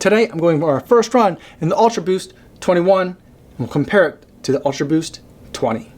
Today I'm going for our first run in the Ultraboost 21 and we'll compare it to the Ultraboost 20.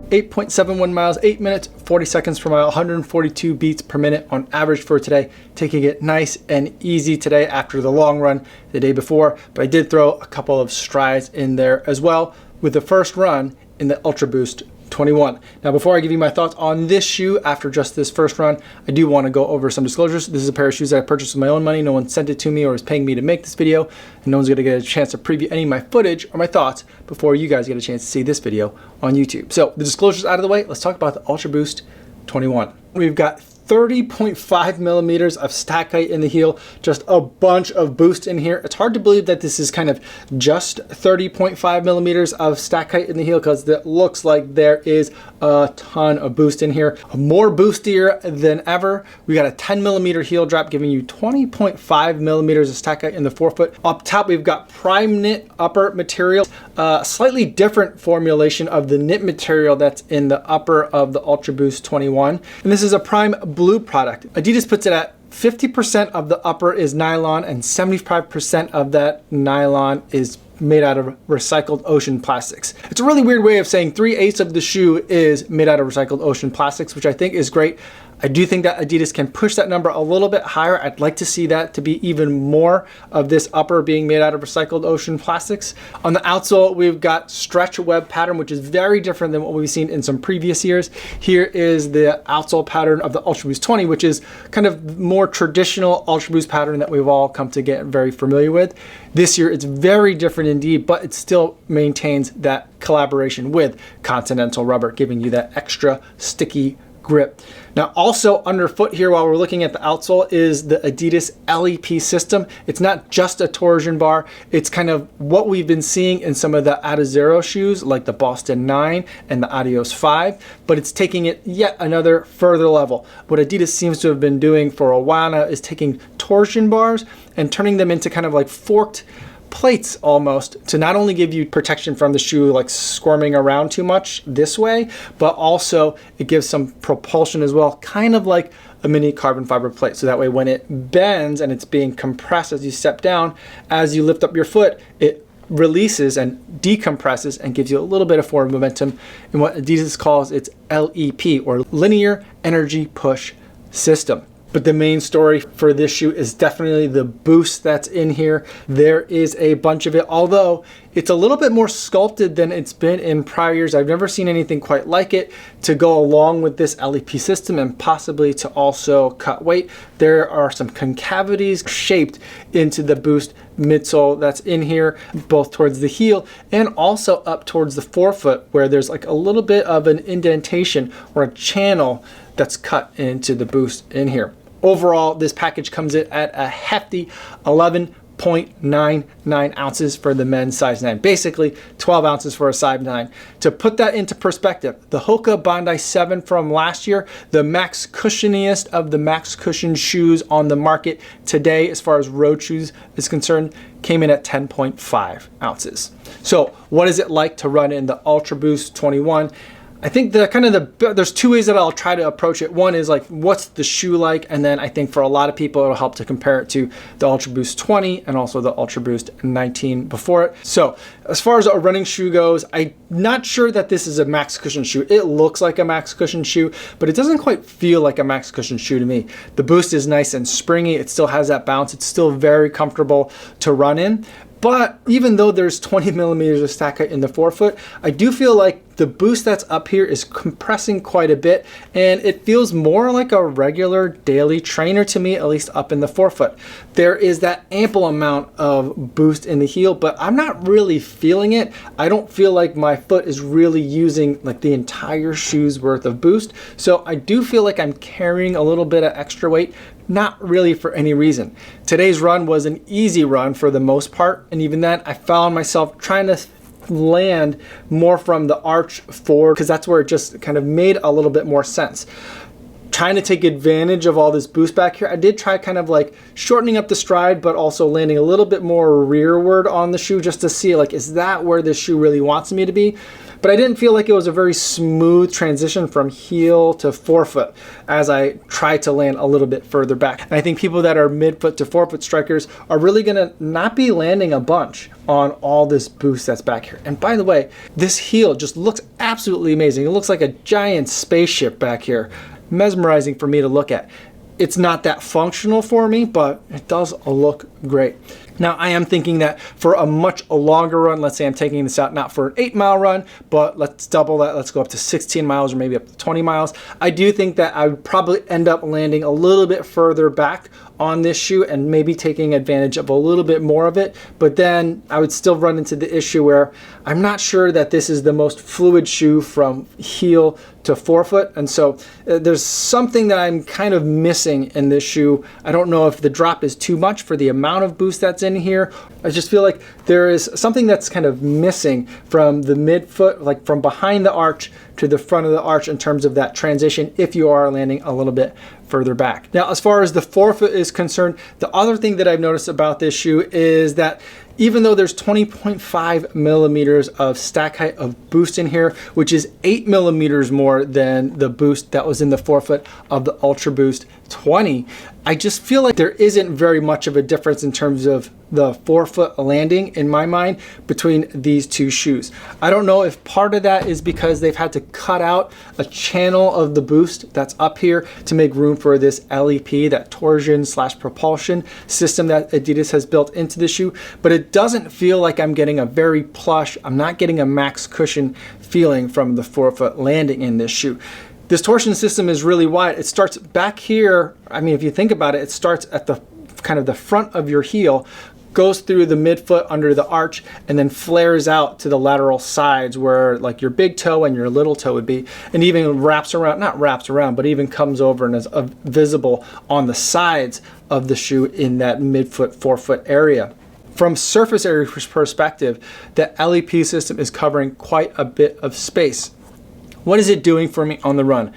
8.71 miles, 8 minutes, 40 seconds per mile, 142 beats per minute on average for today. Taking it nice and easy today after the long run the day before, but I did throw a couple of strides in there as well with the first run in the Ultraboost 21. Now, before I give you my thoughts on this shoe after just this first run, I do want to go over some disclosures. This is a pair of shoes that I purchased with my own money. No one sent it to me or is paying me to make this video, and no one's going to get a chance to preview any of my footage or my thoughts before you guys get a chance to see this video on YouTube. So the disclosures out of the way, let's talk about the Ultraboost 21. We've got 30.5 millimeters of stack height in the heel, just a bunch of boost in here. It's hard to believe that this is kind of just 30.5 millimeters of stack height in the heel because it looks like there is a ton of boost in here. More boostier than ever. We got a 10 millimeter heel drop giving you 20.5 millimeters of stack height in the forefoot. Up top, we've got prime knit upper material, slightly different formulation of the knit material that's in the upper of the Ultraboost 21. And this is a prime blue product. Adidas puts it at 50% of the upper is nylon and 75% of that nylon is made out of recycled ocean plastics. It's a really weird way of saying 3/8 of the shoe is made out of recycled ocean plastics, which I think is great. I do think that Adidas can push that number a little bit higher. I'd like to see that to be even more of this upper being made out of recycled ocean plastics. On the outsole, we've got stretch web pattern, which is very different than what we've seen in some previous years. Here is the outsole pattern of the Ultraboost 20, which is kind of more traditional Ultraboost pattern that we've all come to get very familiar with. This year, it's very different indeed, but it still maintains that collaboration with Continental rubber, giving you that extra sticky grip. Now, also underfoot here, while we're looking at the outsole, is the Adidas LEP system. It's not just a torsion bar. It's kind of what we've been seeing in some of the Adizero shoes, like the Boston 9 and the Adios 5, but it's taking it yet another further level. What Adidas seems to have been doing for a while now is taking torsion bars and turning them into kind of like forked plates almost, to not only give you protection from the shoe like squirming around too much this way, but also it gives some propulsion as well, kind of like a mini carbon fiber plate. So that way when it bends and it's being compressed as you step down, as you lift up your foot, it releases and decompresses and gives you a little bit of forward momentum in what Adidas calls its LEP, or linear energy push system. But the main story for this shoe is definitely the boost that's in here. There is a bunch of it, although it's a little bit more sculpted than it's been in prior years. I've never seen anything quite like it to go along with this LEP system and possibly to also cut weight. There are some concavities shaped into the boost midsole that's in here, both towards the heel and also up towards the forefoot, where there's like a little bit of an indentation or a channel that's cut into the boost in here. Overall, this package comes in at a hefty 11.99 ounces for the men's size 9, basically 12 ounces for a size 9. To put that into perspective, the Hoka Bondi 7 from last year, the max cushioniest of the max cushion shoes on the market today as far as road shoes is concerned, came in at 10.5 ounces. So what is it like to run in the Ultraboost 21? I think there's two ways that I'll try to approach it. One is like, what's the shoe like? And then I think for a lot of people, it'll help to compare it to the Ultraboost 20 and also the Ultraboost 19 before it. So as far as a running shoe goes, I'm not sure that this is a max cushion shoe. It looks like a max cushion shoe, but it doesn't quite feel like a max cushion shoe to me. The boost is nice and springy. It still has that bounce. It's still very comfortable to run in. But even though there's 20 millimeters of stack height in the forefoot, I do feel like the boost that's up here is compressing quite a bit, and it feels more like a regular daily trainer to me, at least up in the forefoot. There is that ample amount of boost in the heel, but I'm not really feeling it. I don't feel like my foot is really using like the entire shoe's worth of boost. So I do feel like I'm carrying a little bit of extra weight, not really for any reason. Today's run was an easy run for the most part, and even then I found myself trying to land more from the arch forward because that's where it just kind of made a little bit more sense. Trying to take advantage of all this boost back here, I did try kind of like shortening up the stride, but also landing a little bit more rearward on the shoe just to see like, is that where this shoe really wants me to be? But I didn't feel like it was a very smooth transition from heel to forefoot as I tried to land a little bit further back. And I think people that are midfoot to forefoot strikers are really gonna not be landing a bunch on all this boost that's back here. And by the way, this heel just looks absolutely amazing. It looks like a giant spaceship back here. Mesmerizing for me to look at. It's not that functional for me, but it does look great. Now I am thinking that for a much longer run, let's say I'm taking this out not for an 8-mile run, but let's double that, let's go up to 16 miles or maybe up to 20 miles. I do think that I would probably end up landing a little bit further back on this shoe and maybe taking advantage of a little bit more of it, but then I would still run into the issue where I'm not sure that this is the most fluid shoe from heel to forefoot, and so there's something that I'm kind of missing in this shoe. I don't know if the drop is too much for the amount of boost that's in here. I just feel like there is something that's kind of missing from the midfoot, like from behind the arch to the front of the arch in terms of that transition if you are landing a little bit further back. Now, as far as the forefoot is concerned, the other thing that I've noticed about this shoe is that even though there's 20.5 millimeters of stack height of boost in here, which is 8 millimeters more than the boost that was in the forefoot of the Ultraboost 20, I just feel like there isn't very much of a difference in terms of the forefoot landing in my mind between these two shoes. I don't know if part of that is because they've had to cut out a channel of the boost that's up here to make room for this LEP, that torsion / propulsion system that Adidas has built into the shoe, but it doesn't feel like I'm getting a very plush, I'm not getting a max cushion feeling from the forefoot landing in this shoe. This torsion system is really wide. It starts back here. I mean, if you think about it, it starts at the kind of the front of your heel, goes through the midfoot under the arch, and then flares out to the lateral sides where like your big toe and your little toe would be, and even wraps around, not wraps around, but even comes over and is visible on the sides of the shoe in that midfoot, forefoot area. From surface area perspective, the LEP system is covering quite a bit of space. What is it doing for me on the run?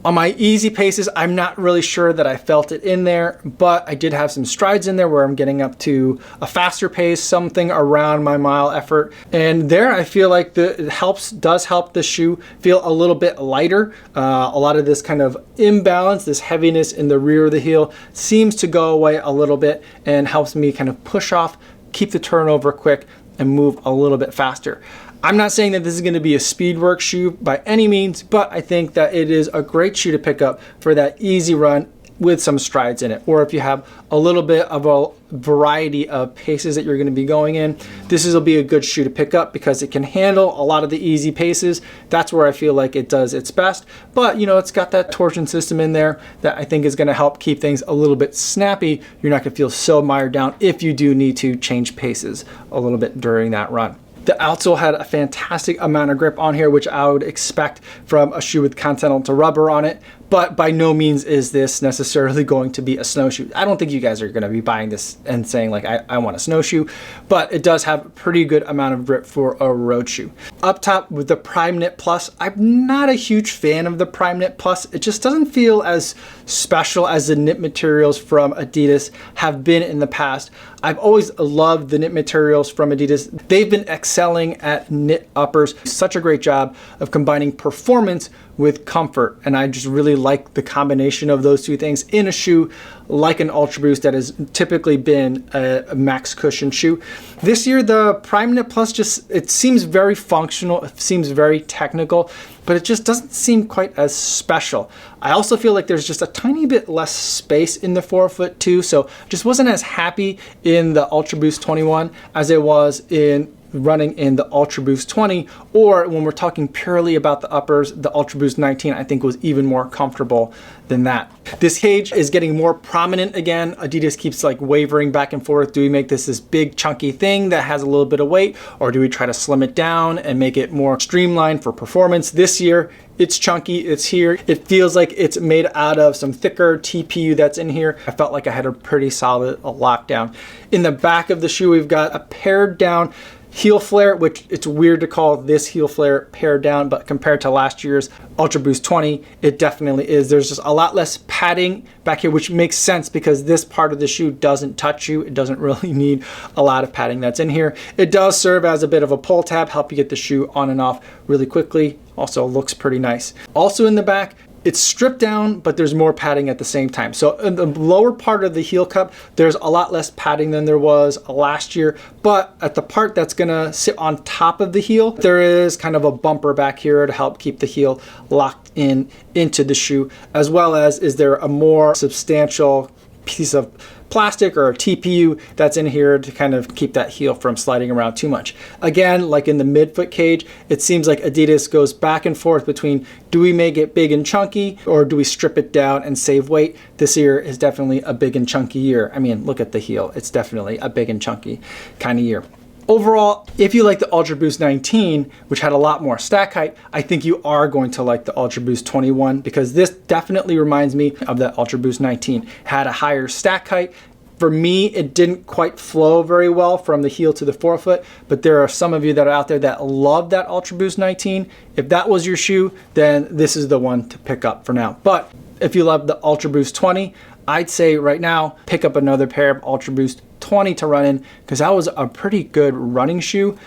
On my easy paces, I'm not really sure that I felt it in there, but I did have some strides in there where I'm getting up to a faster pace, something around my mile effort. And there I feel like it does help the shoe feel a little bit lighter. A lot of this kind of imbalance, this heaviness in the rear of the heel seems to go away a little bit and helps me kind of push off, keep the turnover quick, and move a little bit faster. I'm not saying that this is going to be a speed work shoe by any means, but I think that it is a great shoe to pick up for that easy run with some strides in it. Or if you have a little bit of a variety of paces that you're going to be going in, this will be a good shoe to pick up because it can handle a lot of the easy paces. That's where I feel like it does its best. But you know, it's got that torsion system in there that I think is going to help keep things a little bit snappy. You're not going to feel so mired down if you do need to change paces a little bit during that run. The outsole had a fantastic amount of grip on here, which I would expect from a shoe with continental rubber on it, but by no means is this necessarily going to be a snowshoe. I don't think you guys are going to be buying this and saying like, I want a snowshoe, but it does have a pretty good amount of grip for a road shoe. Up top with the Prime Knit Plus, I'm not a huge fan of the Prime Knit Plus. It just doesn't feel as special as the knit materials from Adidas have been in the past. I've always loved the knit materials from Adidas. They've been excelling at knit uppers. Such a great job of combining performance with comfort, and I just really like the combination of those two things in a shoe like an Ultraboost that has typically been a max cushion shoe. This year the Prime Knit Plus it seems very functional, it seems very technical, but it just doesn't seem quite as special. I also feel like there's just a tiny bit less space in the forefoot too, so just wasn't as happy in the Ultraboost 21 as it was in running in the Ultraboost 20, or when we're talking purely about the uppers, the Ultraboost 19 I think was even more comfortable than that. This cage is getting more prominent again. Adidas keeps like wavering back and forth. Do we make this big chunky thing that has a little bit of weight, or do we try to slim it down and make it more streamlined for performance? This year it's chunky, it's here. It feels like it's made out of some thicker TPU that's in here. I felt like I had a pretty solid lockdown. In the back of the shoe, we've got a pared down heel flare, which it's weird to call this heel flare pared down, but compared to last year's Ultraboost 20, it definitely is. There's just a lot less padding back here, which makes sense because this part of the shoe doesn't touch you. It doesn't really need a lot of padding that's in here. It does serve as a bit of a pull tab, help you get the shoe on and off really quickly. Also looks pretty nice. Also in the back, it's stripped down, but there's more padding at the same time. So in the lower part of the heel cup, there's a lot less padding than there was last year, but at the part that's gonna sit on top of the heel, there is kind of a bumper back here to help keep the heel locked in into the shoe, as well as is there a more substantial piece of plastic or a TPU that's in here to kind of keep that heel from sliding around too much. Again, like in the midfoot cage, it seems like Adidas goes back and forth between, do we make it big and chunky, or do we strip it down and save weight? This year is definitely a big and chunky year. I mean, look at the heel. It's definitely a big and chunky kind of year. Overall, if you like the Ultraboost 19, which had a lot more stack height, I think you are going to like the Ultraboost 21, because this definitely reminds me of that Ultraboost 19. Had a higher stack height. For me, it didn't quite flow very well from the heel to the forefoot, but there are some of you that are out there that love that Ultraboost 19. If that was your shoe, then this is the one to pick up for now. But if you love the Ultraboost 20, I'd say right now, pick up another pair of Ultraboost 20 to run in, because that was a pretty good running shoe.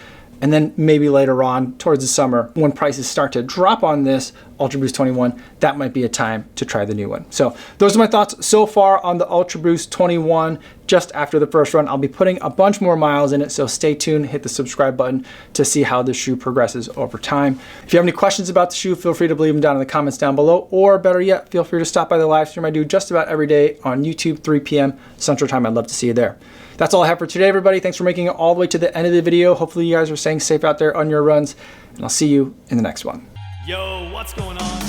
And then maybe later on towards the summer, when prices start to drop on this Ultraboost 21, that might be a time to try the new one. So those are my thoughts so far on the Ultraboost 21. Just after the first run, I'll be putting a bunch more miles in it, so stay tuned, hit the subscribe button to see how the shoe progresses over time. If you have any questions about the shoe, feel free to leave them down in the comments down below, or better yet, feel free to stop by the live stream I do just about every day on YouTube, 3 p.m. Central Time. I'd love to see you there. That's all I have for today, everybody. Thanks for making it all the way to the end of the video. Hopefully you guys are staying safe out there on your runs, and I'll see you in the next one. Yo, what's going on?